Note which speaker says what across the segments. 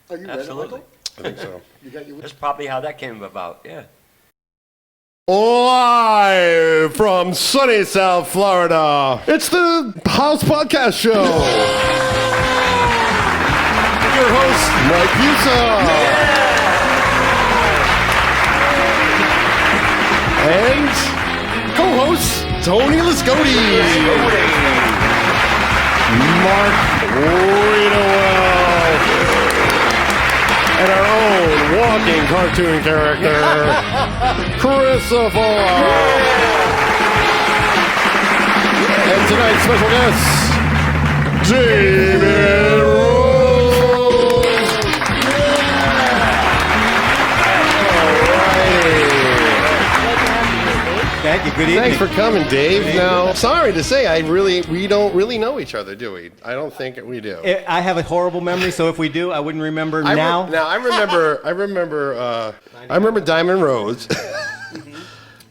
Speaker 1: Are you
Speaker 2: Absolutely.
Speaker 1: ready,
Speaker 3: I think so.
Speaker 1: You got your
Speaker 2: That's probably how that came about, yeah.
Speaker 3: Live from sunny South Florida, it's the House Podcast Show. Your host, Mike Busa. And co-host, Tony Lascotti. Mark Ridowell. And our own walking cartoon character, Christopher. And tonight's special guest, Dave Rhodes.
Speaker 4: Thank you. Good evening.
Speaker 3: Thanks for coming, Dave. Now, sorry to say, we don't really know each other, do we? I don't think we do.
Speaker 4: I have a horrible memory, so if we do, I wouldn't remember now.
Speaker 3: I remember Diamond Rose.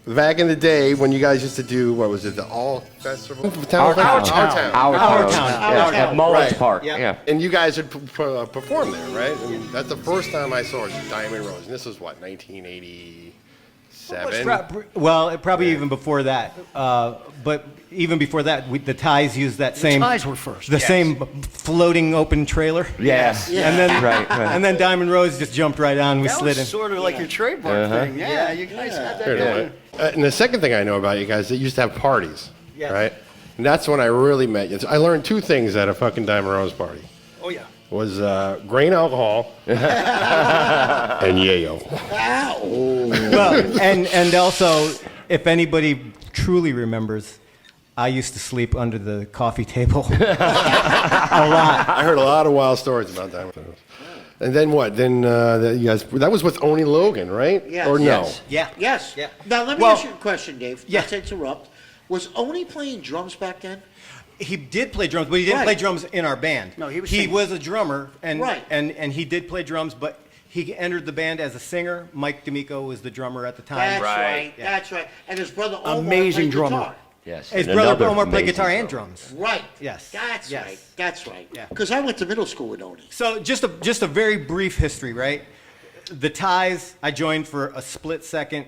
Speaker 3: Back in the day when you guys used to do, what was it, the All Festival?
Speaker 2: Our Town.
Speaker 4: Yeah,
Speaker 2: At Mullins
Speaker 3: Right.
Speaker 2: Park,
Speaker 4: Yeah.
Speaker 2: yeah.
Speaker 3: And you guys would perform there, right? And that's the first time I saw Diamond Rose. And this was what, 1987?
Speaker 4: Well, probably even before that. But even before that, the Ties used that same.
Speaker 1: The Ties were first.
Speaker 4: The same floating open trailer.
Speaker 2: Yes.
Speaker 1: Yeah.
Speaker 4: And then,
Speaker 2: Right.
Speaker 4: and then Diamond Rose just jumped right on. We
Speaker 1: That
Speaker 4: slid in.
Speaker 1: was sort of like your trademark thing. Yeah, you guys had that going.
Speaker 3: And the second thing I know about you guys, they used to have parties,
Speaker 4: Yes.
Speaker 3: right? And that's when I really met you. I learned two things at a fucking Diamond Rose party.
Speaker 1: Oh, yeah.
Speaker 3: Was grain alcohol and yayo.
Speaker 4: Well, and also, if anybody truly remembers, I used to sleep under the coffee table a lot.
Speaker 3: I heard a lot of wild stories about Diamond Rose. And then what? Then you guys, that was with Oni Logan, right?
Speaker 5: Yes.
Speaker 3: Or no?
Speaker 5: Yes.
Speaker 4: Yeah.
Speaker 5: Yes.
Speaker 4: Yeah.
Speaker 5: Now let me
Speaker 4: Well-
Speaker 5: ask you a question, Dave.
Speaker 4: Yeah.
Speaker 5: Not to interrupt. Was Oni playing drums back then?
Speaker 4: He did play drums, but he didn't
Speaker 5: Right.
Speaker 4: play drums in our band.
Speaker 1: No, he was
Speaker 4: He
Speaker 1: singing.
Speaker 4: was a drummer, and
Speaker 5: Right.
Speaker 4: and he did play drums, but he entered the band as a singer. Mike D'Amico was the drummer at the time.
Speaker 5: That's
Speaker 2: Right.
Speaker 5: right.
Speaker 4: Yeah.
Speaker 5: That's right. And his brother Omar
Speaker 1: Amazing
Speaker 5: played
Speaker 1: drummer.
Speaker 5: guitar.
Speaker 2: Yes.
Speaker 4: His
Speaker 2: And
Speaker 4: brother
Speaker 2: another
Speaker 4: Omar played
Speaker 2: amazing
Speaker 4: guitar and
Speaker 2: drummer.
Speaker 4: drums.
Speaker 5: Right.
Speaker 4: Yes.
Speaker 5: That's
Speaker 4: Yes.
Speaker 5: right. That's right.
Speaker 4: Yeah.
Speaker 5: Because I went to middle school with Oni.
Speaker 4: So just a very brief history, right? The Ties, I joined for a split second.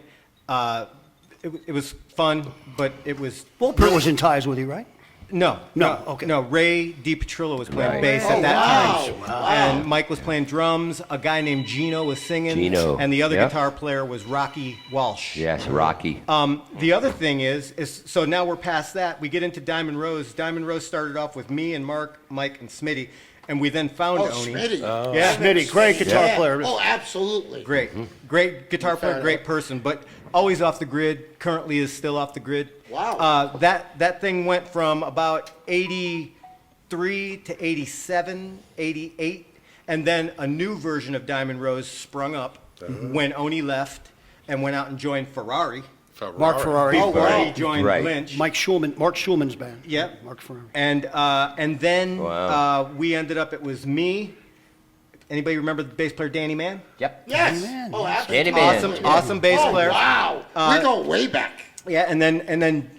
Speaker 4: It was fun, but it was
Speaker 1: Wolpert was in ties with you, right?
Speaker 4: No.
Speaker 1: Okay.
Speaker 4: No, Ray DiPetrillo was playing
Speaker 2: Right.
Speaker 4: bass
Speaker 5: Oh,
Speaker 4: at that
Speaker 5: wow.
Speaker 4: time.
Speaker 5: Wow.
Speaker 4: And Mike was playing drums. A guy named Gino was singing.
Speaker 2: Gino,
Speaker 4: And the other
Speaker 2: yeah.
Speaker 4: guitar player was Rocky Walsh.
Speaker 2: Yes, Rocky.
Speaker 4: The other thing is so now we're past that. We get into Diamond Rose. Diamond Rose started off with me and Mark, Mike, and Smitty. And we then found
Speaker 5: Oh,
Speaker 4: Oni.
Speaker 5: Smitty.
Speaker 4: Yeah.
Speaker 1: Smitty, great guitar
Speaker 5: Yeah.
Speaker 1: player.
Speaker 5: Oh, absolutely.
Speaker 4: Great guitar player, great person, but always off the grid. Currently is still off the grid.
Speaker 5: Wow.
Speaker 4: That thing went from about 83 to 87, 88, and then a new version of Diamond Rose sprung up when Oni left and went out and joined Ferrari.
Speaker 1: Mark Ferrari.
Speaker 5: Oh, wow.
Speaker 4: He joined
Speaker 2: Right.
Speaker 4: Lynch.
Speaker 1: Mark Schulman's band.
Speaker 4: Yep.
Speaker 1: Mark Ferrari.
Speaker 4: And then
Speaker 2: Wow.
Speaker 4: we ended up. It was me. Anybody remember the bass player Danny Mann?
Speaker 2: Yep.
Speaker 5: Yes.
Speaker 1: Man,
Speaker 5: Oh,
Speaker 1: yes.
Speaker 5: absolutely.
Speaker 2: Danny Mann.
Speaker 4: Awesome bass
Speaker 5: Oh,
Speaker 4: player.
Speaker 5: wow. We're going way back.
Speaker 4: Yeah, and then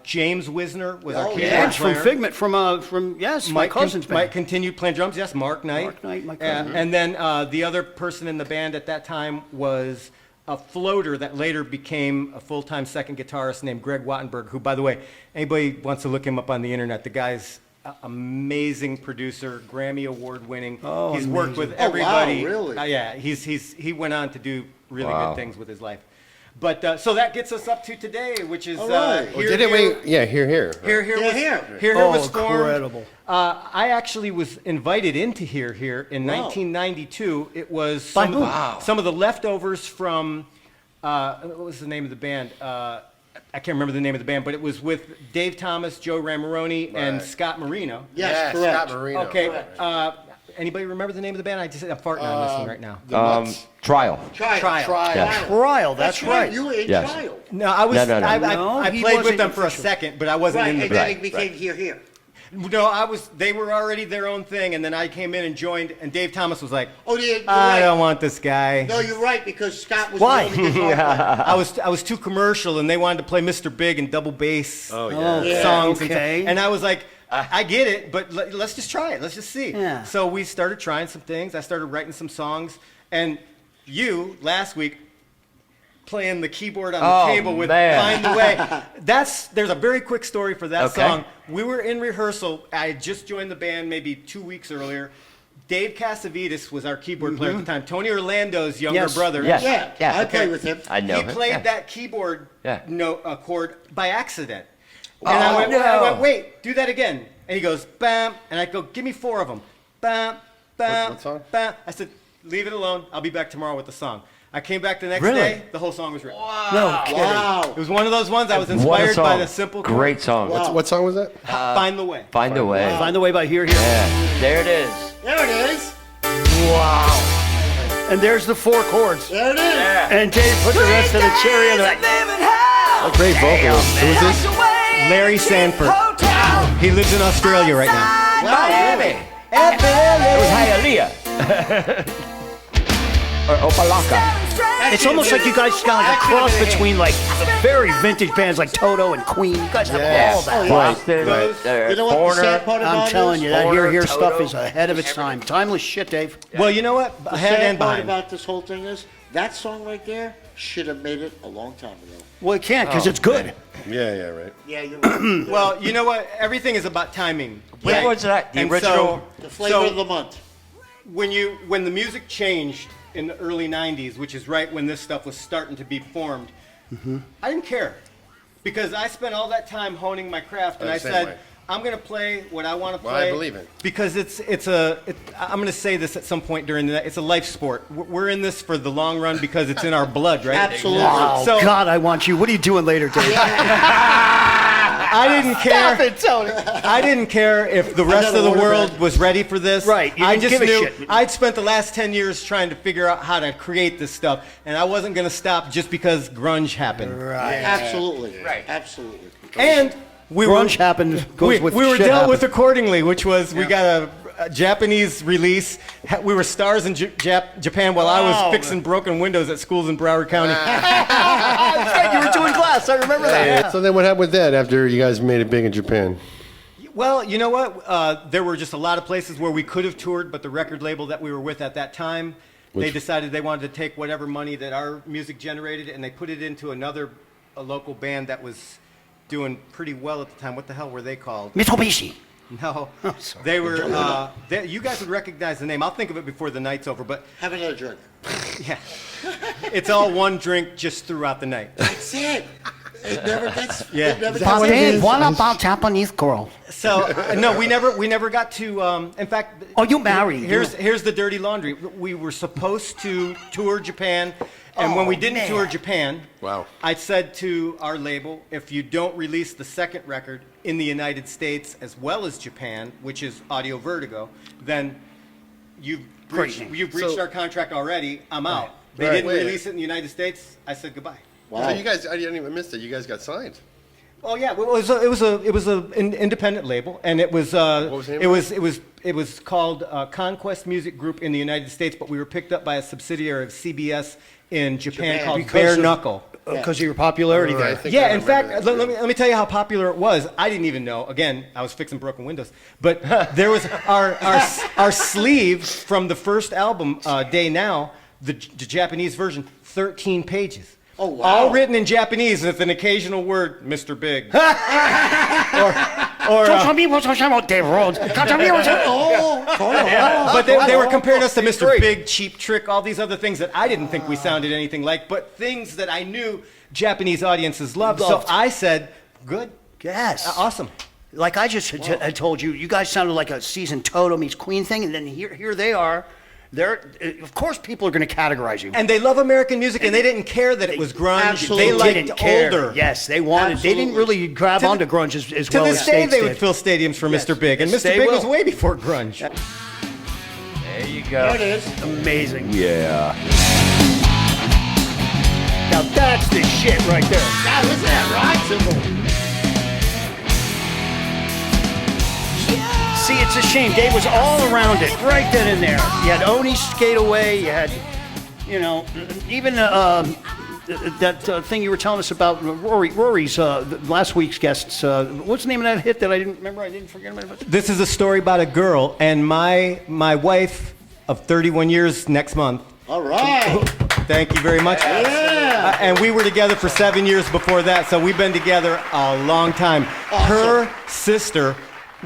Speaker 4: James Wisner was our
Speaker 5: Oh,
Speaker 4: keyboard
Speaker 5: yeah.
Speaker 1: James
Speaker 4: player.
Speaker 1: from Figment, from yes, my cousin's band.
Speaker 4: Mike continued playing drums. Yes, Mark Knight.
Speaker 1: Mark Knight, my cousin.
Speaker 4: And then the other person in the band at that time was a floater that later became a full-time second guitarist named Greg Wattenberg, who, by the way, anybody wants to look him up on the internet, the guy's amazing producer, Grammy Award winning.
Speaker 1: Oh,
Speaker 4: he's worked
Speaker 1: amazing.
Speaker 4: with
Speaker 5: Oh, wow,
Speaker 4: everybody.
Speaker 5: really?
Speaker 4: Yeah, he went on to do really
Speaker 2: Wow.
Speaker 4: good things with his life. But so that gets us up to today, which is
Speaker 5: All right.
Speaker 4: here,
Speaker 3: Didn't
Speaker 4: here,
Speaker 3: we? Yeah, here.
Speaker 4: here
Speaker 5: Yeah,
Speaker 4: was
Speaker 5: here.
Speaker 4: here
Speaker 1: Oh,
Speaker 4: was formed.
Speaker 1: incredible.
Speaker 4: I actually was invited into here in
Speaker 5: Wow.
Speaker 4: 1992. It was
Speaker 1: By
Speaker 4: some of,
Speaker 1: who?
Speaker 4: the,
Speaker 1: Wow.
Speaker 4: some of the leftovers from what was the name of the band? I can't remember the name of the band, but it was with Dave Thomas, Joe Ramaroni, and
Speaker 3: Right.
Speaker 4: Scott Marino.
Speaker 5: Yes, correct.
Speaker 3: Scott Marino.
Speaker 4: Okay.
Speaker 3: Right.
Speaker 4: Anybody remember the name of the band? I'm farting on this one right now.
Speaker 3: The Nuts.
Speaker 2: Trial.
Speaker 5: Trial.
Speaker 4: Trial.
Speaker 2: Yeah.
Speaker 1: Trial, that's right.
Speaker 5: You were in
Speaker 2: Yes.
Speaker 5: trial.
Speaker 4: No, I was.
Speaker 2: No.
Speaker 4: I
Speaker 1: he
Speaker 4: played with
Speaker 1: wasn't
Speaker 4: them for a
Speaker 1: official.
Speaker 4: second, but I wasn't
Speaker 5: Right,
Speaker 4: in the
Speaker 5: and
Speaker 4: band.
Speaker 5: then it became here.
Speaker 4: No, I was. They were already their own thing, and then I came in and joined. And Dave Thomas was like,
Speaker 5: Oh, you're
Speaker 4: "I
Speaker 5: right.
Speaker 4: don't want this guy."
Speaker 5: No, you're right, because Scott was
Speaker 1: Why?
Speaker 5: the only guitar player.
Speaker 4: I was too commercial, and they wanted to play Mr. Big and double bass
Speaker 3: Oh, yeah.
Speaker 5: Yeah,
Speaker 4: songs.
Speaker 1: okay.
Speaker 4: And I was like, I get it, but let's just try it. Let's just see.
Speaker 5: Yeah.
Speaker 4: So we started trying some things. I started writing some songs, and you last week playing the keyboard on the table with
Speaker 2: man.
Speaker 4: "Find the Way." There's a very quick story for that
Speaker 2: Okay.
Speaker 4: song. We were in rehearsal. I had just joined the band maybe 2 weeks earlier. Dave Casavides was our keyboard player at the time. Tony Orlando's younger
Speaker 5: Yes.
Speaker 4: brother.
Speaker 2: Yes.
Speaker 5: Yeah,
Speaker 2: Yeah.
Speaker 5: I played with him.
Speaker 2: I know
Speaker 4: He
Speaker 2: him.
Speaker 4: played
Speaker 2: Yeah.
Speaker 4: that keyboard
Speaker 2: Yeah.
Speaker 4: chord by accident.
Speaker 2: Oh,
Speaker 4: And I
Speaker 2: no.
Speaker 4: went, wait, do that again. And he goes, bam. And I go, give me 4 of them. Bam, bam,
Speaker 3: What song?
Speaker 4: bam. I said, leave it alone. I'll be back tomorrow with the song. I came back the next
Speaker 2: Really?
Speaker 4: day. The whole song was written.
Speaker 5: Wow.
Speaker 4: It was one of those ones I was
Speaker 2: What a
Speaker 4: inspired by
Speaker 2: song.
Speaker 4: the simple chord.
Speaker 2: Great song.
Speaker 5: Wow.
Speaker 3: What song was that?
Speaker 4: Find the Way.
Speaker 2: Find a way.
Speaker 1: Find the Way by Here, Here.
Speaker 2: Yeah. There it is.
Speaker 5: There it is.
Speaker 1: Wow. And there's the 4 chords.
Speaker 5: There it is.
Speaker 1: And Dave put the rest of the cherry on that.
Speaker 3: A great vocalist. Who is this?
Speaker 4: Larry Sanford. He lives in Australia right now.
Speaker 2: Miami. It was Hialeah. Or Opalaka.
Speaker 1: It's almost like you guys got like a cross between like very vintage bands like Toto and Queen. You guys have all that.
Speaker 2: Boston.
Speaker 5: You know what the sad part about
Speaker 1: I'm telling you, that Here,
Speaker 2: Foreigner,
Speaker 1: Here stuff
Speaker 2: Toto,
Speaker 1: is ahead of its time. Timeless shit, Dave.
Speaker 4: Well, you know what?
Speaker 5: The
Speaker 4: Ahead
Speaker 5: sad
Speaker 4: and
Speaker 5: part
Speaker 4: behind.
Speaker 5: about this whole thing is that song right there should have made it a long time ago.
Speaker 1: Well, it can't because it's good.
Speaker 3: Yeah, right.
Speaker 5: Yeah, you're right.
Speaker 4: Well, you know what? Everything is about timing.
Speaker 2: When
Speaker 4: right?
Speaker 2: was that? The
Speaker 4: And
Speaker 2: original?
Speaker 5: The flavor of the month.
Speaker 4: when the music changed in the early 90s, which is right when this stuff was starting to be formed, I didn't care because I spent all that time honing my craft, and
Speaker 3: I'm
Speaker 4: I
Speaker 3: the same
Speaker 4: said,
Speaker 3: way.
Speaker 4: I'm going to play what I want to
Speaker 3: Well,
Speaker 4: play.
Speaker 3: I believe it.
Speaker 4: Because I'm going to say this at some point during the night, it's a life sport. We're in this for the long run because it's in our blood, right?
Speaker 5: Absolutely.
Speaker 1: Oh,
Speaker 4: So-
Speaker 1: God, I want you. What are you doing later, Dave?
Speaker 4: I didn't care.
Speaker 1: Stop it, Tony.
Speaker 4: I didn't care if the rest
Speaker 5: gotta
Speaker 4: of the
Speaker 5: order
Speaker 4: world
Speaker 5: that.
Speaker 4: was ready for this.
Speaker 1: Right, you
Speaker 4: I
Speaker 1: didn't
Speaker 4: just
Speaker 1: give a
Speaker 4: knew
Speaker 1: shit.
Speaker 4: I'd spent the last 10 years trying to figure out how to create this stuff, and I wasn't going to stop just because grunge happened.
Speaker 5: Absolutely.
Speaker 2: Right.
Speaker 5: Absolutely.
Speaker 4: And we
Speaker 1: Grunge happened goes with
Speaker 4: we were
Speaker 1: shit
Speaker 4: dealt
Speaker 1: happened.
Speaker 4: with accordingly, which was we got a Japanese release. We were stars in Japan while I was fixing broken windows at schools in Broward County.
Speaker 1: That's right, you were doing glass. I remember that.
Speaker 3: So then what happened with that after you guys made it big in Japan?
Speaker 4: Well, you know what? There were just a lot of places where we could have toured, but the record label that we were with at that time, they decided they wanted to take whatever money that our music generated and they put it into a local band that was doing pretty well at the time. What the hell were they called?
Speaker 1: Mitsubishi.
Speaker 4: No, they were. You guys would recognize the name. I'll think of it before the night's over. But
Speaker 5: Have another drink.
Speaker 4: yeah, it's all one drink just throughout the night.
Speaker 5: That's it. It never gets.
Speaker 4: Yeah.
Speaker 5: It never
Speaker 4: Is that
Speaker 5: gets
Speaker 4: what it is?
Speaker 1: What about Japanese girl?
Speaker 4: So no, we never got to. In fact,
Speaker 1: Oh, you married.
Speaker 4: Here's the dirty laundry. We were supposed to tour Japan, and when we didn't tour Japan,
Speaker 3: Wow.
Speaker 4: I said to our label, if you don't release the second record in the United States as well as Japan, which is Audio Vertigo, then you've breached
Speaker 3: So-
Speaker 4: our contract already. I'm out. They
Speaker 3: Right.
Speaker 4: didn't
Speaker 3: Wait.
Speaker 4: release it in the United States. I said goodbye.
Speaker 5: Wow.
Speaker 3: So you guys, I didn't even miss that. You guys got signed.
Speaker 4: Oh yeah, well, it was an independent label, and it was
Speaker 3: was the name of
Speaker 4: it was called Conquest Music Group in the United States, but we were picked up by a subsidiary of CBS in Japan called
Speaker 1: Because
Speaker 4: Bare
Speaker 1: of-
Speaker 4: Knuckle.
Speaker 1: Because of your popularity
Speaker 3: I
Speaker 1: there.
Speaker 3: think
Speaker 4: Yeah,
Speaker 3: I
Speaker 4: in
Speaker 3: remember
Speaker 4: fact,
Speaker 3: that.
Speaker 4: let me tell you how popular it was. I didn't even know. Again, I was fixing broken windows, but there was our sleeve from the first album, Day Now, the Japanese version, 13 pages.
Speaker 5: Oh, wow.
Speaker 4: All written in Japanese with an occasional word, Mr. Big. or
Speaker 1: Dave Rhodes.
Speaker 4: but they were comparing us to Mr. Big, Cheap Trick, all these other things that I didn't think we sounded anything like, but things that I knew Japanese audiences loved. So I said, good,
Speaker 1: Yes.
Speaker 4: awesome.
Speaker 1: Like I just had told you, you guys sounded like a seasoned Toto meets Queen thing, and then here they are. Of course, people are going to categorize you.
Speaker 4: And they love American music, and they didn't care that it was grunge.
Speaker 5: absolutely
Speaker 4: They liked
Speaker 1: didn't care.
Speaker 4: older.
Speaker 1: Yes, they wanted. They didn't
Speaker 5: Absolutely.
Speaker 1: really grab
Speaker 4: To the-
Speaker 1: onto grunge as
Speaker 4: To
Speaker 1: well
Speaker 4: this
Speaker 1: as
Speaker 4: day,
Speaker 1: States
Speaker 4: they would
Speaker 1: did.
Speaker 4: fill stadiums for Mr. Big, and
Speaker 1: Yes,
Speaker 4: Mr.
Speaker 1: they
Speaker 4: Big was
Speaker 1: will.
Speaker 4: way before grunge.
Speaker 2: There you
Speaker 5: There it
Speaker 2: go.
Speaker 5: is.
Speaker 1: Amazing.
Speaker 2: Yeah.
Speaker 1: Now that's the shit right there.
Speaker 5: God, listen to that ride cymbal.
Speaker 1: See, it's a shame. Dave was all around it, right then and there. You had Oni Skate Away. You had, even that thing you were telling us about Rory's last week's guests. What's the name of that hit that I didn't remember? I didn't forget about it.
Speaker 4: This is a story about a girl, and my wife of 31 years next month.
Speaker 5: All right.
Speaker 4: Thank you very much.
Speaker 5: Yeah.
Speaker 4: And we were together for 7 years before that, so we've been together a long time. Her sister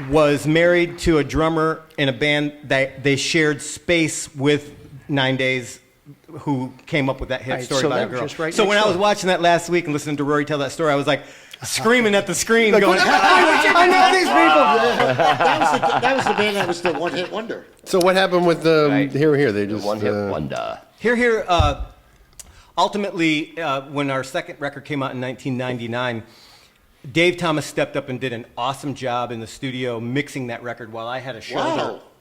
Speaker 4: was married to a drummer in a band that they shared space with 9 Days, who came up with that hit
Speaker 1: Right,
Speaker 4: story
Speaker 1: so
Speaker 4: about a
Speaker 1: they're
Speaker 4: girl.
Speaker 1: just right
Speaker 4: So
Speaker 1: next
Speaker 4: when I was
Speaker 1: door.
Speaker 4: watching that last week and listening to Rory tell that story, I was like screaming at the screen, going, I know these people.
Speaker 5: That was the band that was the one-hit wonder.
Speaker 3: So what happened with
Speaker 2: Right.
Speaker 3: Here? They just
Speaker 2: One hit wonder.
Speaker 4: Here, ultimately, when our second record came out in 1999, Dave Thomas stepped up and did an awesome job in the studio mixing that record while I had a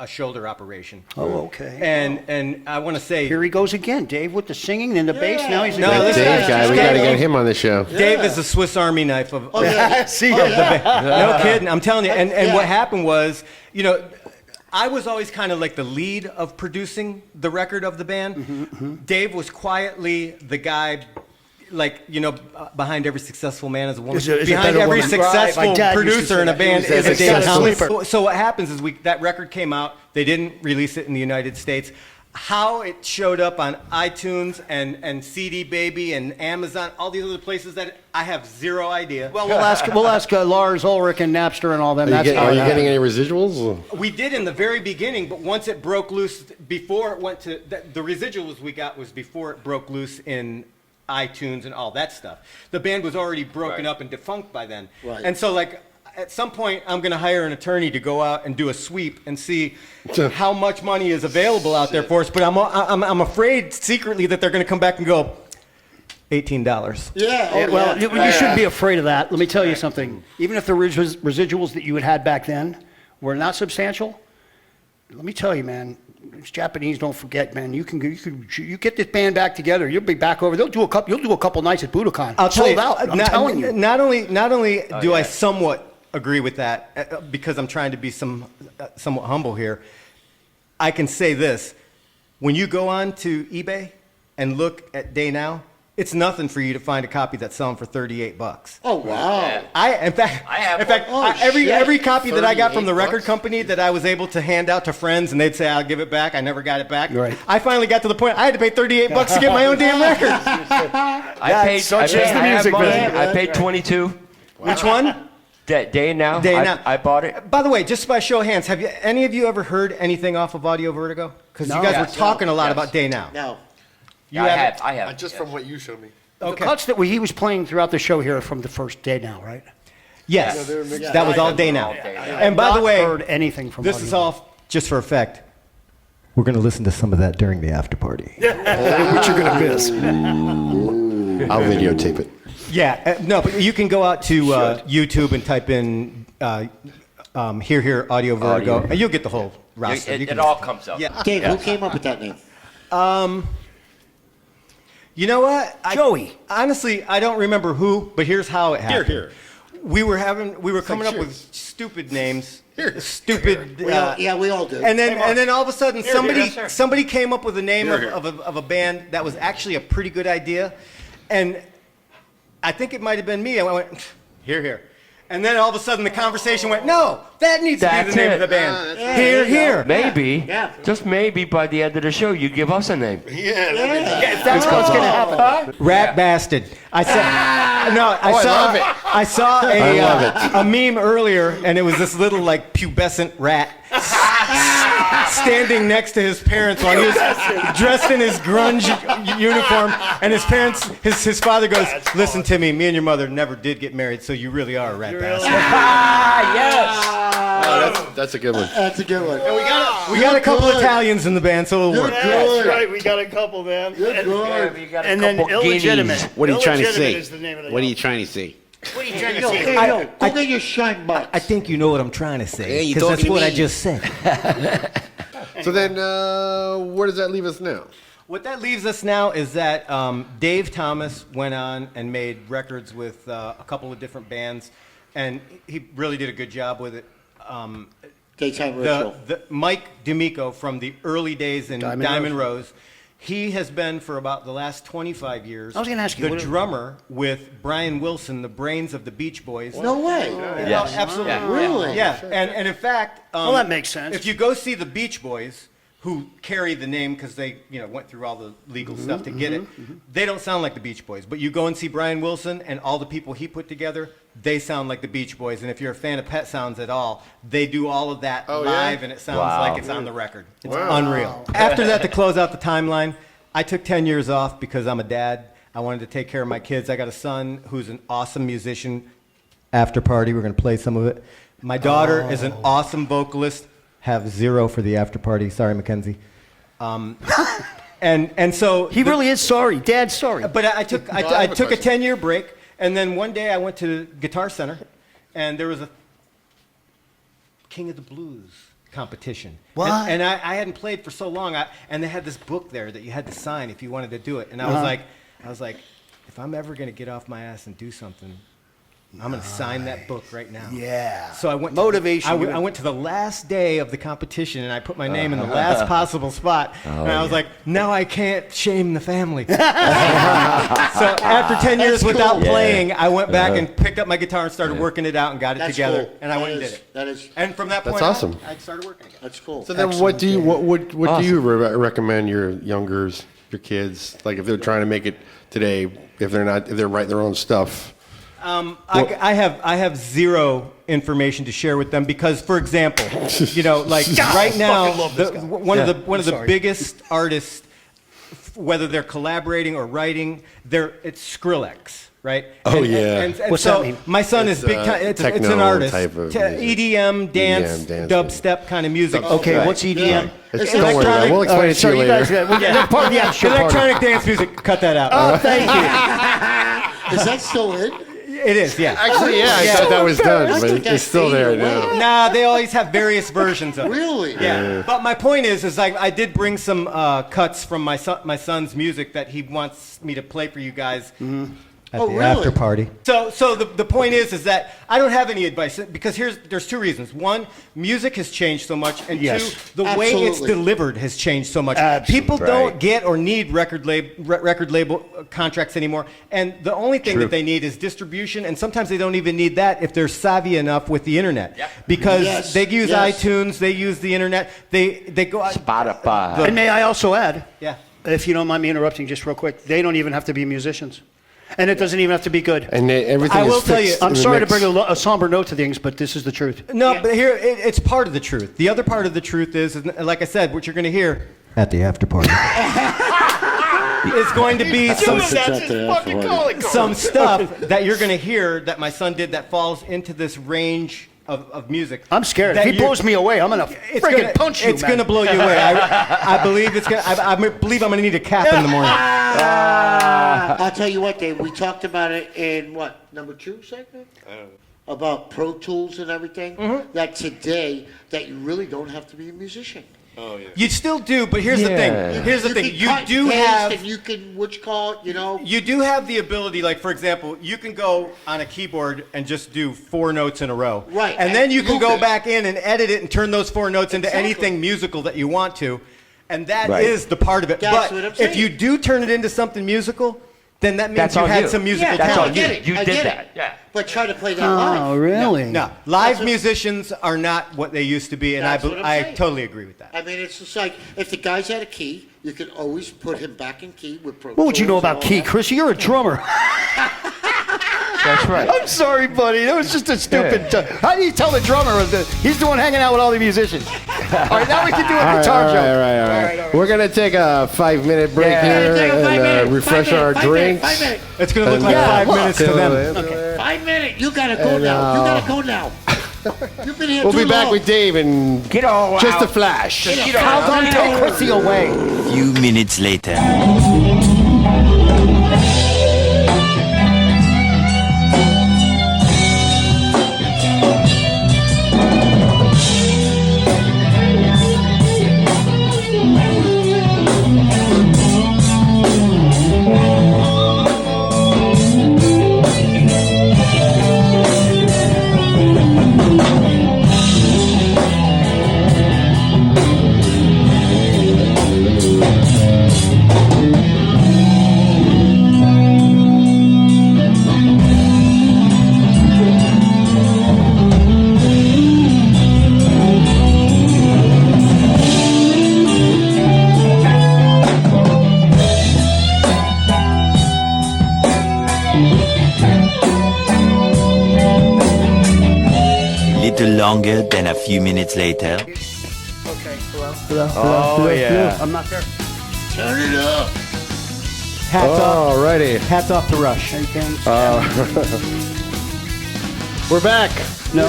Speaker 4: shoulder operation.
Speaker 1: Oh, okay.
Speaker 4: And I want to say,
Speaker 1: Here he goes again, Dave, with the singing and the bass. Now he's
Speaker 4: No,
Speaker 3: That
Speaker 4: listen,
Speaker 3: Dave guy, we got to
Speaker 4: Dave-
Speaker 3: get him on the show.
Speaker 4: Dave is the Swiss Army knife of
Speaker 1: See,
Speaker 4: no kidding. I'm telling you. And what happened was, I was always kind of like the lead of producing the record of the band. Dave was quietly the guy, behind every successful man is a woman.
Speaker 1: Is a
Speaker 4: Behind
Speaker 1: better
Speaker 4: every
Speaker 1: woman. Right,
Speaker 4: successful
Speaker 1: my dad used to
Speaker 4: producer
Speaker 1: say
Speaker 4: in a
Speaker 1: that.
Speaker 4: band
Speaker 3: He was
Speaker 4: is a
Speaker 3: that
Speaker 4: Dave Thomas.
Speaker 1: sleeper.
Speaker 4: So what happens is that record came out. They didn't release it in the United States. How it showed up on iTunes and CD Baby and Amazon, all these other places that I have zero idea.
Speaker 1: well, we'll ask Lars Ulrich and Napster and all them.
Speaker 3: Are
Speaker 1: That's
Speaker 3: you getting any residuals?
Speaker 4: We did in the very beginning, but once it broke loose, before it went to the residuals we got was before it broke loose in iTunes and all that stuff. The band was already broken
Speaker 2: Right.
Speaker 4: up and defunct by then,
Speaker 5: Right.
Speaker 4: and so at some point I'm going to hire an attorney to go out and do a sweep and see how much money is available out there for us. But I'm afraid secretly that they're going to come back and go $18.
Speaker 5: Yeah. Oh,
Speaker 1: Well,
Speaker 5: yeah.
Speaker 1: you shouldn't be afraid of that. Let me tell you something. Even if the residuals that you had back then were not substantial, let me tell you, man. These Japanese don't forget, man. You get this band back together. You'll be back over. You'll do a couple nights at Budokan.
Speaker 4: I'll tell
Speaker 1: Sold
Speaker 4: you,
Speaker 1: out. I'm telling you.
Speaker 4: Not only do I
Speaker 2: yeah.
Speaker 4: somewhat agree with that because I'm trying to be somewhat humble here. I can say this: when you go on to eBay and look at Day Now, it's nothing for you to find a copy that's selling for $38.
Speaker 5: Oh, wow.
Speaker 4: In fact,
Speaker 5: Oh, shit.
Speaker 4: every copy that I got from the
Speaker 3: 38
Speaker 4: record
Speaker 3: bucks?
Speaker 4: company that I was able to hand out to friends, and they'd say, "I'll give it back." I never got it back.
Speaker 1: Right.
Speaker 4: I finally got to the point I had to pay $38 to get my own damn record.
Speaker 2: I paid.
Speaker 1: such
Speaker 2: I paid
Speaker 1: is the
Speaker 2: I have
Speaker 1: music
Speaker 2: money.
Speaker 1: business.
Speaker 2: I paid 22.
Speaker 4: Which one?
Speaker 2: Day Now.
Speaker 4: Day
Speaker 2: I,
Speaker 4: Now.
Speaker 2: I bought it.
Speaker 4: By the way, just by show of hands, have any of you ever heard anything off of Audio Vertigo? Because
Speaker 1: No.
Speaker 4: you guys
Speaker 2: Yes.
Speaker 4: were talking a lot
Speaker 2: Yes.
Speaker 4: about Day Now.
Speaker 5: No.
Speaker 4: You
Speaker 2: I
Speaker 4: haven't?
Speaker 2: have. I have.
Speaker 3: Just from what you showed me.
Speaker 1: The cuts that he was playing throughout the show here are from the first Day Now, right?
Speaker 4: Yes.
Speaker 3: they're mixed
Speaker 4: That was all Day Now.
Speaker 2: Day Now.
Speaker 4: And by the
Speaker 1: Not
Speaker 4: way,
Speaker 1: heard anything from
Speaker 4: this
Speaker 1: Audio
Speaker 4: is all just for effect. We're going to listen to some of that during the after party.
Speaker 1: Which you're gonna miss.
Speaker 3: I'll videotape it.
Speaker 4: Yeah, no, but you can go out to YouTube and type in Here Audio Vertigo,
Speaker 2: Audio.
Speaker 4: and you'll get the whole roster. You
Speaker 2: It
Speaker 4: can-
Speaker 2: all comes up.
Speaker 4: Yeah.
Speaker 5: Dave, who came up with that name?
Speaker 4: You know what?
Speaker 1: Joey.
Speaker 4: Honestly, I don't remember who, but here's how it happened.
Speaker 3: Here.
Speaker 4: We were coming up
Speaker 3: cheers.
Speaker 4: with stupid names. Stupid.
Speaker 5: We all do.
Speaker 4: And then all of a sudden
Speaker 2: yes, sir.
Speaker 4: somebody came up with a name
Speaker 3: Here.
Speaker 4: of a band that was actually a pretty good idea, and I think it might have been me. I went here. And then all of a sudden the conversation went, no, that needs to be
Speaker 2: That's
Speaker 4: the name
Speaker 2: it.
Speaker 4: of the band.
Speaker 5: there you
Speaker 4: Here.
Speaker 2: Maybe.
Speaker 5: Yeah.
Speaker 2: Just maybe by the end of the show, you give us a name.
Speaker 1: That's what's gonna happen.
Speaker 4: Rat bastard. I saw. No, I
Speaker 3: I
Speaker 4: saw.
Speaker 3: love it.
Speaker 4: I saw
Speaker 3: I
Speaker 4: a meme earlier, and it was this little pubescent rat standing next to his parents while he was dressed in his grunge uniform, and his parents, his father goes, "Listen, Timmy, me and your mother never did get married, so you really are a rat bastard."
Speaker 2: Yes.
Speaker 3: Oh, that's a good one.
Speaker 5: That's a good one.
Speaker 4: We got a couple
Speaker 5: good.
Speaker 4: Italians in the band, so it'll work.
Speaker 5: Good.
Speaker 1: right. We got a couple, man.
Speaker 5: Good.
Speaker 2: We got a
Speaker 1: And then
Speaker 2: couple
Speaker 1: illegitimate.
Speaker 2: guineas.
Speaker 6: What are you trying to
Speaker 1: Illegitimate
Speaker 6: say?
Speaker 1: is the name of the
Speaker 6: What are you
Speaker 1: album.
Speaker 6: trying to say?
Speaker 1: What are you trying to
Speaker 5: Yo,
Speaker 1: say?
Speaker 5: hey, yo, go get your shine box.
Speaker 4: I think you know what I'm trying to say,
Speaker 6: Yeah, you
Speaker 4: because that's
Speaker 6: talking to
Speaker 4: what I
Speaker 6: me.
Speaker 4: just said.
Speaker 3: So then, where does that leave us now?
Speaker 4: What that leaves us now is that Dave Thomas went on and made records with a couple of different bands, and he really did a good job with it.
Speaker 5: Daytime ritual.
Speaker 4: The Mike D'Amico from the early days in Diamond Rose, He has been for about the last 25 years.
Speaker 1: I was gonna ask you,
Speaker 4: the
Speaker 1: what-
Speaker 4: drummer with Brian Wilson, the brains of the Beach Boys.
Speaker 5: No way.
Speaker 2: Yes.
Speaker 4: Absolutely.
Speaker 2: Yeah.
Speaker 5: Really?
Speaker 4: Yeah, and in fact,
Speaker 1: Well, that makes sense.
Speaker 4: If you go see the Beach Boys, who carry the name because they went through all the legal stuff to get it, they don't sound like the Beach Boys. But you go and see Brian Wilson and all the people he put together, they sound like the Beach Boys. And if you're a fan of Pet Sounds at all, they do all of that live, and it sounds
Speaker 2: Wow.
Speaker 4: like it's on the record. It's unreal. After that, to close out the timeline, I took 10 years off because I'm a dad. I wanted to take care of my kids. I got a son who's an awesome musician. After party, we're going to play some of it. My daughter is an awesome vocalist. Have 0 for the after party. Sorry, Mackenzie. And so
Speaker 1: He really is sorry. Dad's sorry.
Speaker 4: But I took I took a 10-year break, and then one day I went to Guitar Center, and there was a King of the Blues competition.
Speaker 1: What?
Speaker 4: And I hadn't played for so long, and they had this book there that you had to sign if you wanted to do it. And I was like, if I'm ever going to get off my ass and do something, I'm going to sign that book right now.
Speaker 1: Yeah.
Speaker 4: So I went
Speaker 1: Motivation.
Speaker 4: I went to the last day of the competition, and I put my name in the last possible spot. And I was like, now I can't shame the family. So after 10 years
Speaker 5: That's
Speaker 4: without
Speaker 5: cool.
Speaker 4: playing, I went back and picked up my guitar and started working it out and got it
Speaker 5: That's
Speaker 4: together.
Speaker 5: cool.
Speaker 4: And I went
Speaker 5: That
Speaker 4: and
Speaker 5: is-
Speaker 4: did it.
Speaker 5: that is-
Speaker 4: And from that
Speaker 3: That's
Speaker 4: point
Speaker 3: awesome.
Speaker 4: on, I started working again.
Speaker 5: That's cool.
Speaker 3: So then, what do you recommend your youngers, your kids, like if they're trying to make it today, if they're writing their own stuff?
Speaker 4: I have 0 information to share with them because, for example, like right now, one of the biggest artists, whether they're collaborating or writing, it's Skrillex, right?
Speaker 3: Oh, yeah.
Speaker 1: What's
Speaker 4: so
Speaker 1: that mean?
Speaker 4: my son is
Speaker 3: It's,
Speaker 4: big time. It's an
Speaker 3: techno
Speaker 4: artist,
Speaker 3: type of music.
Speaker 4: EDM, dance,
Speaker 3: dance
Speaker 4: dubstep kind of music.
Speaker 1: Okay,
Speaker 2: Right.
Speaker 1: what's EDM?
Speaker 3: Don't worry about it. We'll explain it to you later.
Speaker 1: Part of the actual part.
Speaker 4: Electronic dance music. Cut that out.
Speaker 1: Oh, thank you.
Speaker 5: Is that still in?
Speaker 4: It is, yeah.
Speaker 3: Actually, yeah, I thought that was done,
Speaker 5: I
Speaker 3: but
Speaker 5: thought
Speaker 3: it's
Speaker 5: that's
Speaker 3: still there
Speaker 5: faded away.
Speaker 3: now.
Speaker 4: Nah, they always have various versions of it.
Speaker 5: Really?
Speaker 4: Yeah. But my point is like I did bring some cuts from my son's music that he wants me to play for you guys at
Speaker 5: Oh,
Speaker 4: the
Speaker 5: really?
Speaker 4: after party. So the point is that I don't have any advice because there's 2 reasons. One, music has changed so much, and
Speaker 1: Yes.
Speaker 4: 2, the way it's
Speaker 5: Absolutely.
Speaker 4: delivered has changed so much.
Speaker 1: Absolutely.
Speaker 4: People don't get or need record label contracts anymore, and the only thing that they need is distribution, and sometimes they don't even need that if they're savvy enough with the internet, because
Speaker 5: Yes,
Speaker 4: they use
Speaker 5: yes.
Speaker 4: iTunes, they use the internet, they go out.
Speaker 2: Spotify.
Speaker 1: And may I also add,
Speaker 4: Yeah.
Speaker 1: if you don't mind me interrupting just real quick, they don't even have to be musicians. And it doesn't even have to be good.
Speaker 3: And everything
Speaker 4: I will
Speaker 3: is
Speaker 4: tell
Speaker 3: fixed
Speaker 4: you-
Speaker 3: in
Speaker 1: I'm
Speaker 3: the
Speaker 1: sorry to
Speaker 3: mix.
Speaker 1: bring a somber note to things, but this is the truth.
Speaker 4: No, but here it's part of the truth. The other part of the truth is, like I said, what you're going to hear at the after party is going to be some stuff that you're going to hear that my son did that falls into this range of music.
Speaker 1: I'm scared.
Speaker 4: That
Speaker 1: If he
Speaker 4: you-
Speaker 1: blows me away, I'm gonna
Speaker 4: It's
Speaker 1: freaking
Speaker 4: gonna,
Speaker 1: punch you,
Speaker 4: It's
Speaker 1: man.
Speaker 4: going to blow you away. I believe it's going. I believe I'm going to need a cap in the morning.
Speaker 5: I'll tell you what, Dave. We talked about it in number 2 segment? About Pro Tools and everything. That today, that you really don't have to be a musician.
Speaker 4: You still do, but here's the thing. Here's the
Speaker 5: You
Speaker 4: thing.
Speaker 5: can
Speaker 4: You
Speaker 5: cut
Speaker 4: do
Speaker 5: and paste
Speaker 4: have.
Speaker 5: and you can
Speaker 4: You do have the ability, like for example, you can go on a keyboard and just do 4 notes in a row.
Speaker 5: Right,
Speaker 4: And then you can
Speaker 5: loop
Speaker 4: go
Speaker 5: it.
Speaker 4: back in and edit it and turn those 4 notes into
Speaker 5: Exactly.
Speaker 4: anything musical that you want to. And that
Speaker 2: Right.
Speaker 4: is the part of it.
Speaker 5: That's
Speaker 4: but
Speaker 5: what I'm
Speaker 4: if
Speaker 5: saying.
Speaker 4: you do turn it into something musical, then that means
Speaker 2: That's
Speaker 4: you
Speaker 2: on
Speaker 4: had
Speaker 2: you.
Speaker 4: some musical
Speaker 2: That's
Speaker 4: talent.
Speaker 2: on
Speaker 5: I
Speaker 2: you.
Speaker 5: get it.
Speaker 2: You
Speaker 5: I
Speaker 2: did
Speaker 5: get
Speaker 2: that.
Speaker 5: it.
Speaker 2: Yeah.
Speaker 5: But try to play that
Speaker 1: Oh,
Speaker 5: live.
Speaker 1: really?
Speaker 4: No, live
Speaker 5: That's what-
Speaker 4: musicians are not what they used to be, and
Speaker 5: That's what I'm
Speaker 4: I
Speaker 5: saying.
Speaker 4: totally agree with that.
Speaker 5: I mean, it's just like if the guy's at a key, you can always put him back in key with Pro
Speaker 1: What would you know
Speaker 5: Tools and
Speaker 1: about
Speaker 5: all
Speaker 1: key,
Speaker 5: that.
Speaker 1: Chris? You're a drummer.
Speaker 2: That's right.
Speaker 1: I'm sorry, buddy. That was just a stupid. How do you tell the drummer that he's the one hanging out with all the musicians? All right, now we can do a guitar joke.
Speaker 3: All right. We're going to take a 5-minute break here
Speaker 5: Take a 5
Speaker 3: and
Speaker 5: minutes,
Speaker 3: refresh
Speaker 5: 5
Speaker 3: our
Speaker 5: minutes,
Speaker 3: drinks.
Speaker 5: 5 minutes.
Speaker 4: It's going to look like
Speaker 3: Yeah,
Speaker 4: 5
Speaker 1: look.
Speaker 4: minutes to them.
Speaker 5: Okay, 5 minutes. You gotta go now. You gotta go now. You've been here
Speaker 3: We'll
Speaker 5: too
Speaker 3: be back
Speaker 5: long.
Speaker 3: with Dave in
Speaker 2: Get all
Speaker 3: just
Speaker 2: out.
Speaker 3: a flash.
Speaker 1: How come take Chrissy away?
Speaker 6: Few minutes later. Little longer than a few minutes later.
Speaker 1: Okay, hello.
Speaker 2: Oh, yeah.
Speaker 1: I'm not there.
Speaker 5: Turn it up.
Speaker 4: Hats off.
Speaker 3: Alrighty.
Speaker 4: Hats off to Rush.
Speaker 1: Anything?
Speaker 3: We're back.
Speaker 1: No?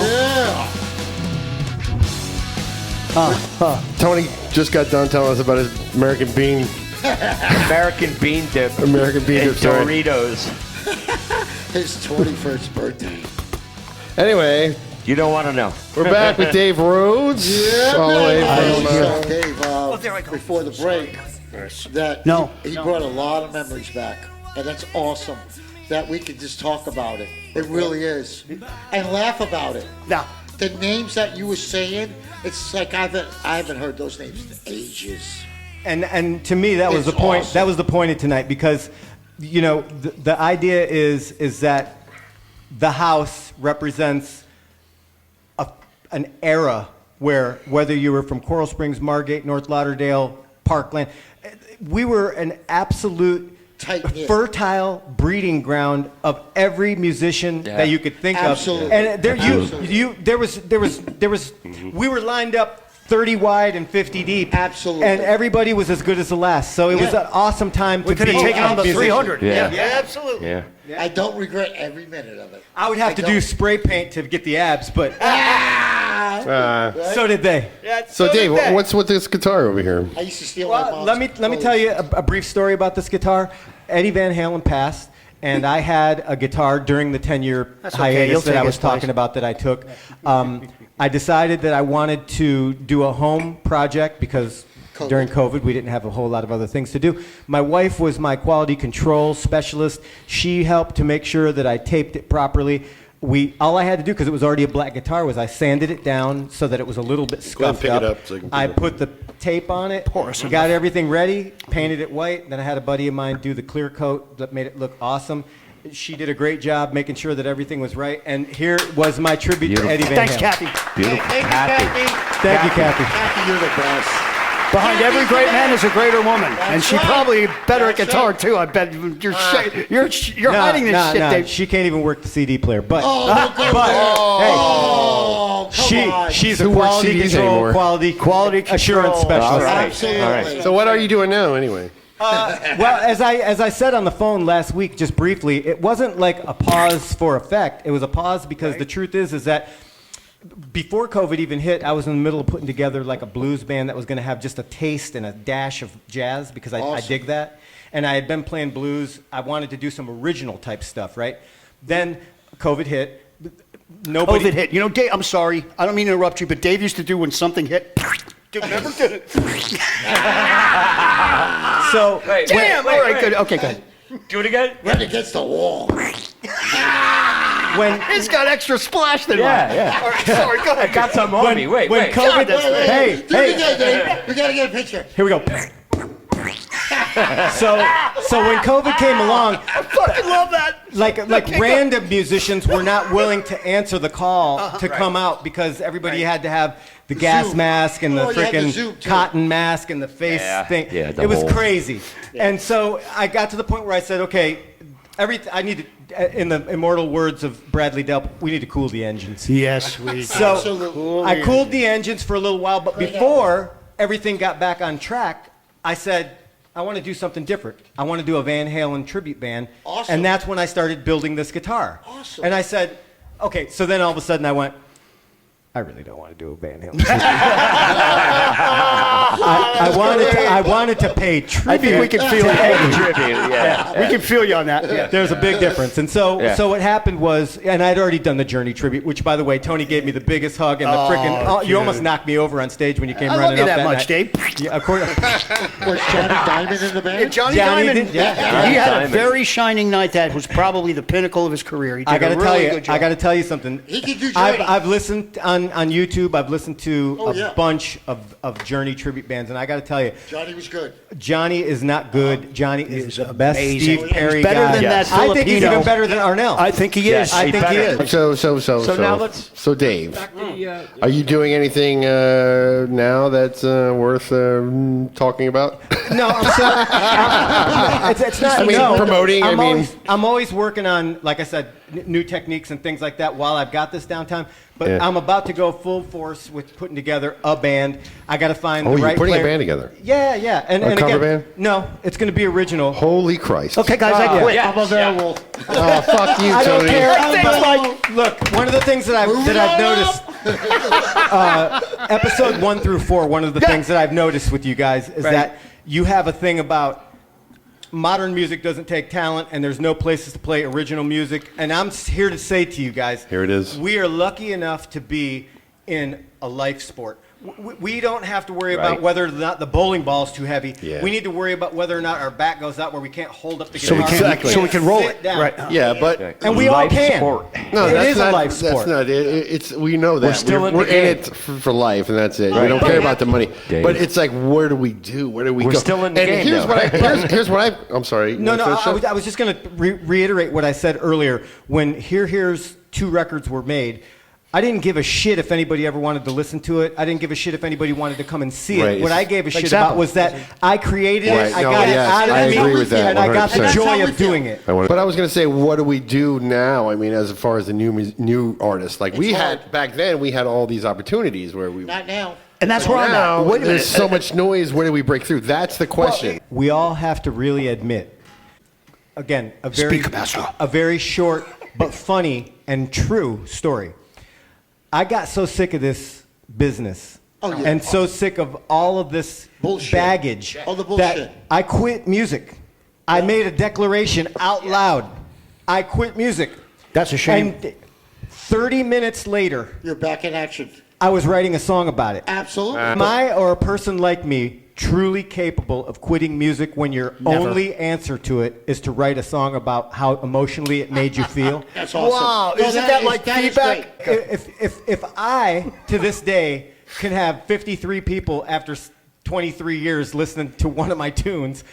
Speaker 5: Yeah.
Speaker 3: Tony just got done telling us about his American bean
Speaker 2: American bean dip.
Speaker 3: American bean
Speaker 2: and
Speaker 3: dip, sorry.
Speaker 2: Doritos.
Speaker 5: His 21st birthday.
Speaker 3: Anyway,
Speaker 2: You don't want to know.
Speaker 3: we're back with Dave Rhodes.
Speaker 5: Yeah,
Speaker 3: all the way
Speaker 5: man.
Speaker 3: from,
Speaker 5: So, Dave, before the break, that
Speaker 1: No.
Speaker 5: he brought a lot of memories back, and that's awesome that we can just talk about it. It really is, and laugh about it.
Speaker 1: Now,
Speaker 5: The names that you were saying, it's like I haven't heard those names in ages.
Speaker 4: And to me, that was
Speaker 5: It's
Speaker 4: the point.
Speaker 5: awesome.
Speaker 4: That was the point of tonight because, you know, the idea is that the house represents an era where whether you were from Coral Springs, Margate, North Lauderdale, Parkland, we were an absolute
Speaker 5: Tight-knit.
Speaker 4: fertile breeding ground of every musician
Speaker 2: Yeah.
Speaker 4: that you could think
Speaker 5: Absolutely.
Speaker 4: of. And there,
Speaker 5: Absolutely.
Speaker 4: there was, we were lined up 30 wide and 50 deep.
Speaker 5: Absolutely.
Speaker 4: And everybody was as good as the last. So it was
Speaker 5: Yeah.
Speaker 4: an awesome time
Speaker 1: we
Speaker 4: to
Speaker 1: could
Speaker 4: be
Speaker 1: have taken on the
Speaker 4: a musician.
Speaker 1: 300.
Speaker 2: Yeah.
Speaker 1: Absolutely.
Speaker 2: Yeah.
Speaker 5: I don't regret every minute of it.
Speaker 4: I would have to do spray paint to get the abs, but so did they.
Speaker 3: so Dave, what's with this guitar over here?
Speaker 5: I used to steal my
Speaker 4: Well,
Speaker 5: mom's
Speaker 4: let me
Speaker 5: clothes.
Speaker 4: tell you a brief story about this guitar. Eddie Van Halen passed, and I had a guitar during the 10-year
Speaker 1: That's okay,
Speaker 4: hiatus
Speaker 1: you'll
Speaker 4: that I
Speaker 1: take
Speaker 4: was
Speaker 1: his place.
Speaker 4: talking about that I took. I decided that I wanted to do a home project because during COVID we didn't have a whole lot of other things to do. My wife was my quality control specialist. She helped to make sure that I taped it properly. All I had to do, because it was already a black guitar, was I sanded it down so that it was a little bit
Speaker 3: Go ahead and
Speaker 4: scuffed
Speaker 3: pick
Speaker 4: up.
Speaker 3: it up so you can pick
Speaker 4: I
Speaker 3: it up.
Speaker 4: put the tape on it,
Speaker 1: Porous
Speaker 4: got everything ready, painted it white. Then I had a buddy of mine do the clear coat that made it look awesome. She did a great job making sure that everything was right. And here was my tribute
Speaker 2: Beautiful.
Speaker 4: to Eddie Van
Speaker 1: Thanks,
Speaker 4: Halen.
Speaker 1: Kathy.
Speaker 2: Beautiful.
Speaker 5: Thank you,
Speaker 2: Happy.
Speaker 5: Kathy.
Speaker 4: Thank you, Kathy.
Speaker 5: Kathy, you're the best.
Speaker 1: Behind every great man is a greater woman, and she
Speaker 5: right.
Speaker 1: probably better at
Speaker 5: That's
Speaker 1: guitar
Speaker 5: right.
Speaker 1: too. I bet you're hiding this shit, Dave.
Speaker 4: She can't even work the CD player. But,
Speaker 5: Oh, don't go
Speaker 4: but
Speaker 5: there.
Speaker 4: hey,
Speaker 5: Oh, come on.
Speaker 4: she's a
Speaker 3: Who works
Speaker 4: quality
Speaker 3: CDs
Speaker 4: control,
Speaker 3: anymore?
Speaker 4: quality assurance
Speaker 1: control.
Speaker 4: specialist.
Speaker 2: All right.
Speaker 5: Absolutely.
Speaker 2: All right.
Speaker 3: So what are you doing now, anyway?
Speaker 4: Well, as I said on the phone last week, just briefly, it wasn't like a pause for effect. It was a pause because the truth is that before COVID even hit, I was in the middle of putting together like a blues band that was going to have just a taste and a dash of jazz because I
Speaker 5: Awesome.
Speaker 4: dig that. And I had been playing blues. I wanted to do some original type stuff, right? Then COVID hit. Nobody
Speaker 1: COVID hit. You know, Dave, I'm sorry. I don't mean to interrupt you, but Dave used to do when something hit. Dude, remember?
Speaker 4: So
Speaker 2: Wait,
Speaker 1: Damn. All right, good. Okay, good.
Speaker 2: Do it again?
Speaker 5: Run against the wall.
Speaker 4: when
Speaker 1: It's got extra splash than
Speaker 2: Yeah,
Speaker 1: mine.
Speaker 2: yeah.
Speaker 1: All right, sorry. Go ahead.
Speaker 2: Got some on me. Wait,
Speaker 4: when
Speaker 2: wait.
Speaker 4: COVID,
Speaker 5: Wait,
Speaker 4: hey,
Speaker 5: do it
Speaker 4: hey,
Speaker 5: again, Dave. We gotta get a picture.
Speaker 4: here we go. So when COVID came along,
Speaker 1: I fucking love that.
Speaker 4: like
Speaker 1: Okay, go.
Speaker 4: random musicians were not willing to answer the call to come out because everybody had to have the gas
Speaker 5: Zoom.
Speaker 4: mask and the
Speaker 5: Oh, you had the
Speaker 4: freaking
Speaker 5: Zoom, too.
Speaker 4: cotton mask and the face
Speaker 2: Yeah.
Speaker 4: thing.
Speaker 2: Yeah, the
Speaker 4: it was
Speaker 2: whole-
Speaker 4: crazy. And so I got to the point where I said, okay, I need to, in the immortal words of Bradley Delp, we need to cool the engines.
Speaker 1: Yes, we.
Speaker 4: So
Speaker 5: Absolutely.
Speaker 4: I cooled the engines for a little while, but before everything got back on track, I said, I want to do something different. I want to do a Van Halen tribute band.
Speaker 5: Awesome.
Speaker 4: And that's when I started building this guitar.
Speaker 5: Awesome.
Speaker 4: And I said, okay, so then all of a sudden I went, I really don't want to do a Van Halen tribute. I wanted to pay tribute.
Speaker 1: I think we can feel it.
Speaker 2: Tribute, yeah.
Speaker 1: We can feel you on that.
Speaker 4: There's a big difference. And so,
Speaker 2: Yeah.
Speaker 4: so what happened was, and I'd already done the Journey tribute, which, by the way, Tony gave me the biggest hug and the freaking. You almost knocked me over on stage when you came
Speaker 1: I love
Speaker 4: running
Speaker 1: you
Speaker 4: up
Speaker 1: that much,
Speaker 4: night.
Speaker 1: Dave.
Speaker 4: Yeah, of course.
Speaker 5: Was Johnny Diamond in the band?
Speaker 1: Johnny
Speaker 4: Johnny
Speaker 1: Diamond,
Speaker 4: did- yeah.
Speaker 1: he had a
Speaker 2: Diamond.
Speaker 1: very shining night. That was probably the pinnacle of his career. He did
Speaker 4: I got to
Speaker 1: a really
Speaker 4: tell you,
Speaker 1: good job.
Speaker 4: I got to tell you something.
Speaker 5: He can do
Speaker 4: I've,
Speaker 5: Journey.
Speaker 4: I've listened on on YouTube. I've listened to
Speaker 5: Oh, yeah.
Speaker 4: a bunch of Journey tribute bands, and I got to tell you,
Speaker 5: Johnny was good.
Speaker 4: Johnny is not good. Johnny is the best
Speaker 1: amazing.
Speaker 4: Steve Perry
Speaker 1: He's better
Speaker 4: guy.
Speaker 1: than that
Speaker 4: I think he's
Speaker 1: Filipino.
Speaker 4: even better than Arnell.
Speaker 1: I think he is.
Speaker 2: Yes.
Speaker 4: I think he is.
Speaker 3: So
Speaker 2: now let's-
Speaker 3: So Dave, are you doing anything now that's worth talking about?
Speaker 4: No, I'm sorry. It's not.
Speaker 3: I mean,
Speaker 4: no.
Speaker 3: promoting, I mean-
Speaker 4: I'm always working on, like I said, new techniques and things like that while I've got this downtime. But
Speaker 3: Yeah.
Speaker 4: I'm about to go full force with putting together a band. I got to find
Speaker 3: Oh,
Speaker 4: the
Speaker 3: you're
Speaker 4: right
Speaker 3: putting a
Speaker 4: player.
Speaker 3: band together?
Speaker 4: Yeah. And
Speaker 3: cover
Speaker 4: again,
Speaker 3: band?
Speaker 4: No, it's going to be original.
Speaker 3: Holy Christ!
Speaker 1: Okay, guys, I quit.
Speaker 2: Yeah.
Speaker 5: I'm available.
Speaker 3: Oh, fuck you,
Speaker 4: I don't
Speaker 3: Tony.
Speaker 4: care.
Speaker 1: Like,
Speaker 4: Look, one of the things that I've noticed, episode 1 through 4, one of the things that I've noticed with you guys is that you have a thing about modern music doesn't take talent, and there's no places to play original music. And I'm here to say to you guys,
Speaker 3: Here it is.
Speaker 4: we are lucky enough to be in a life sport. We don't have to worry about
Speaker 2: Right.
Speaker 4: whether or not the bowling ball's too heavy.
Speaker 3: Yeah.
Speaker 4: We need to worry about whether or not our back goes out where we can't hold up the
Speaker 1: so
Speaker 4: guitar.
Speaker 1: we can
Speaker 3: Exactly.
Speaker 1: so we can roll
Speaker 4: Sit
Speaker 1: it.
Speaker 4: down.
Speaker 1: Right.
Speaker 3: Yeah, but
Speaker 4: And we all
Speaker 2: Life
Speaker 4: can.
Speaker 2: sport.
Speaker 3: no,
Speaker 4: It
Speaker 3: that's
Speaker 4: is a
Speaker 3: not,
Speaker 4: life sport.
Speaker 3: That's not it. It's we know that
Speaker 2: We're still in the
Speaker 3: we're in
Speaker 2: game.
Speaker 3: it for life, and that's it. We
Speaker 2: Right.
Speaker 3: don't care about the money.
Speaker 2: Dave.
Speaker 3: But it's like, where do we do? Where do we
Speaker 2: We're
Speaker 3: go?
Speaker 2: still in the
Speaker 3: and
Speaker 2: game,
Speaker 3: Here's
Speaker 2: though.
Speaker 3: what here's what I'm sorry.
Speaker 4: No,
Speaker 3: You
Speaker 4: no,
Speaker 3: wanna finish
Speaker 4: I was just going to reiterate what I said earlier. When Here's 2 records were made, I didn't give a shit if anybody ever wanted to listen to it. I didn't give a shit if anybody wanted to come and see
Speaker 3: Right.
Speaker 4: it. What I gave a shit
Speaker 1: Zappa.
Speaker 4: about was that I created
Speaker 3: Right.
Speaker 4: it, I
Speaker 3: No,
Speaker 4: got it
Speaker 3: yes,
Speaker 4: out of
Speaker 3: I
Speaker 4: me,
Speaker 3: agree with that,
Speaker 4: and I got the
Speaker 3: 100%.
Speaker 4: joy
Speaker 5: That's how
Speaker 4: of
Speaker 5: we feel.
Speaker 4: doing it.
Speaker 3: But I was going to say, what do we do now? I mean, as far as the new artists, like we
Speaker 5: It's
Speaker 3: had
Speaker 5: hard.
Speaker 3: back then, we had all these opportunities where we.
Speaker 5: Not now.
Speaker 1: And that's where I'm
Speaker 3: Now
Speaker 1: at. Wait a
Speaker 3: there's
Speaker 1: minute.
Speaker 3: so much noise. Where do we break through? That's the question.
Speaker 4: We all have to really admit, again,
Speaker 1: Speak, Master.
Speaker 4: a very short but funny and true story. I got so sick of this business
Speaker 5: Oh, yeah.
Speaker 4: and so sick of all of this
Speaker 5: Bullshit.
Speaker 4: baggage
Speaker 5: All the bullshit.
Speaker 4: that I quit music. I made a declaration out loud. I quit music.
Speaker 1: That's a shame.
Speaker 4: And 30 minutes later,
Speaker 5: You're back in action.
Speaker 4: I was writing a song about it.
Speaker 5: Absolutely.
Speaker 4: Am I or a person like me truly capable of quitting music when your
Speaker 1: Never.
Speaker 4: only answer to it is to write a song about how emotionally it made you feel?
Speaker 5: That's awesome.
Speaker 1: Wow,
Speaker 5: No,
Speaker 1: isn't that
Speaker 5: is-
Speaker 1: like
Speaker 5: that is
Speaker 1: feedback?
Speaker 5: great.
Speaker 4: If I to this day can have 53 people after 23 years listening to one of my tunes,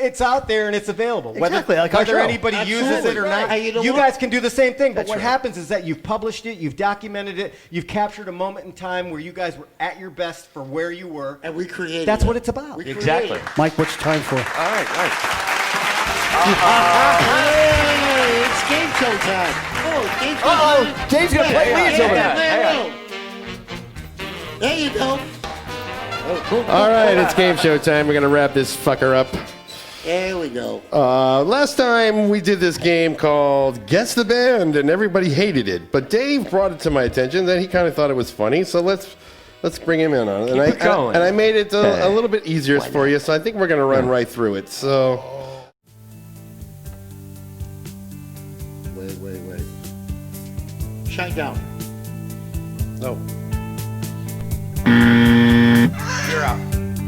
Speaker 4: it's out there and it's available.
Speaker 1: Exactly, like our
Speaker 4: whether
Speaker 1: show.
Speaker 4: anybody uses it
Speaker 5: Absolutely.
Speaker 4: or not,
Speaker 5: Right. You know
Speaker 4: you
Speaker 5: what?
Speaker 4: guys can do the same thing. But
Speaker 1: That's
Speaker 4: what
Speaker 1: right.
Speaker 4: happens is that you've published it, you've documented it, you've captured a moment in time where you guys were at your best for where you were.
Speaker 5: And we created
Speaker 4: That's
Speaker 5: it.
Speaker 4: what it's about.
Speaker 5: We
Speaker 2: Exactly.
Speaker 5: created it.
Speaker 1: Mike, what's the time for?
Speaker 2: All right.
Speaker 5: Hey, it's game show time. Oh, it's game show time.
Speaker 1: Dave's gonna play leads over there.
Speaker 2: Hang
Speaker 5: There you go.
Speaker 3: All right, it's game show time. We're gonna wrap this fucker up.
Speaker 5: There we go.
Speaker 3: Last time we did this game called Guess the Band, and everybody hated it. But Dave brought it to my attention. Then he kind of thought it was funny. So let's bring him in on it.
Speaker 2: Keep it going.
Speaker 3: And I made it a little bit easier for you. So I think we're gonna run right through it. So
Speaker 5: Wait. Shine down.
Speaker 3: no.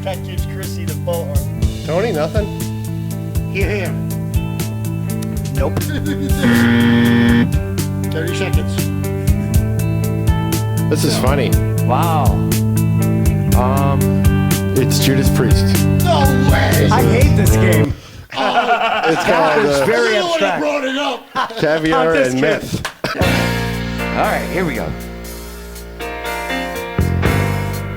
Speaker 1: That gives Chrissy the bullhorn.
Speaker 3: Tony, nothing.
Speaker 5: Here.
Speaker 1: Nope.
Speaker 5: 30 seconds.
Speaker 3: This is funny.
Speaker 2: Wow.
Speaker 3: It's Judas Priest.
Speaker 5: No way.
Speaker 4: I hate this game.
Speaker 3: It's called
Speaker 1: Very
Speaker 5: You would have
Speaker 1: abstract.
Speaker 5: brought it up.
Speaker 3: Caviar
Speaker 4: I'm just
Speaker 3: and
Speaker 4: kidding.
Speaker 3: Myth.
Speaker 2: All right. Here we go.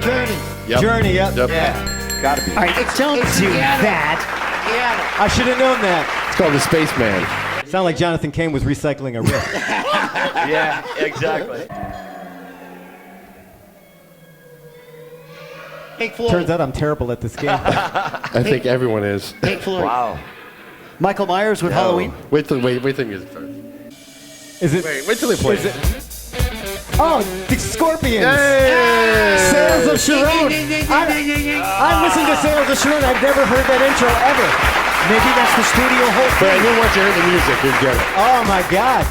Speaker 5: Journey.
Speaker 3: Yep.
Speaker 4: Journey, yep.
Speaker 3: Yep.
Speaker 2: Yeah. Gotta be.
Speaker 1: All right, don't
Speaker 5: it's
Speaker 1: do
Speaker 5: piano.
Speaker 1: that.
Speaker 5: Piano.
Speaker 4: I should have known that.
Speaker 3: It's called The Spaceman.
Speaker 4: Sound like Jonathan Cain was recycling a riff.
Speaker 2: Yeah. Exactly.
Speaker 5: Pink Floyd.
Speaker 4: Turns out I'm terrible at this game.
Speaker 3: I think everyone is.
Speaker 5: Pink Floyd.
Speaker 2: Wow.
Speaker 1: Michael Myers with Halloween.
Speaker 3: Wait till music starts.
Speaker 4: Is it?
Speaker 3: Wait till they play.
Speaker 4: Is it? Oh, the Scorpions.
Speaker 3: Hey!
Speaker 4: Sails of Sharon. I listened to Sails of Sharon. I've never heard that intro ever.
Speaker 1: Maybe that's the studio whole
Speaker 3: But I
Speaker 1: thing.
Speaker 3: knew once you heard the music, you'd get it.
Speaker 4: Oh my God.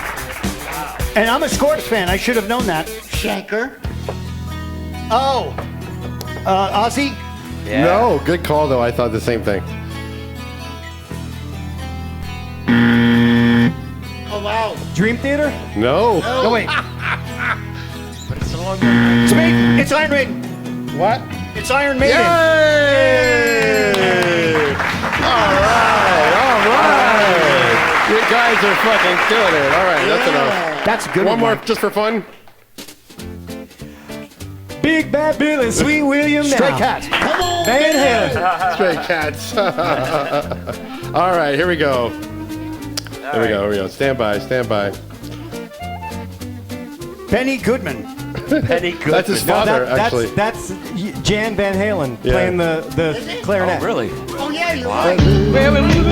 Speaker 1: And I'm a Scorps fan. I should have known that.
Speaker 5: Shanker.
Speaker 1: Oh. Ozzy?
Speaker 2: Yeah.
Speaker 3: No, good call though. I thought the same thing.
Speaker 5: Oh, wow.
Speaker 4: Dream Theater.
Speaker 3: No.
Speaker 1: No, wait.
Speaker 2: But it's a long one?
Speaker 1: It's Maiden. It's Iron Maiden.
Speaker 3: What?
Speaker 1: It's Iron Maiden.
Speaker 3: Yay! All right. You guys are fucking killing it. All right, that's enough.
Speaker 1: That's a good.
Speaker 3: One more,
Speaker 1: Mike.
Speaker 3: just for fun.
Speaker 4: Big Bad Bill and Sweet William now.
Speaker 1: Stray Cats.
Speaker 5: Come on,
Speaker 4: Van
Speaker 5: man.
Speaker 4: Halen.
Speaker 3: Stray Cats. All right, here we go. Here we go. Stand by.
Speaker 1: Benny Goodman.
Speaker 2: Penny Goodman.
Speaker 3: That's his father, actually.
Speaker 4: That's Jan Van Halen
Speaker 3: Yeah.
Speaker 4: playing the clarinet.
Speaker 2: Oh, really?
Speaker 5: Oh, yeah, you're right.
Speaker 2: Wait.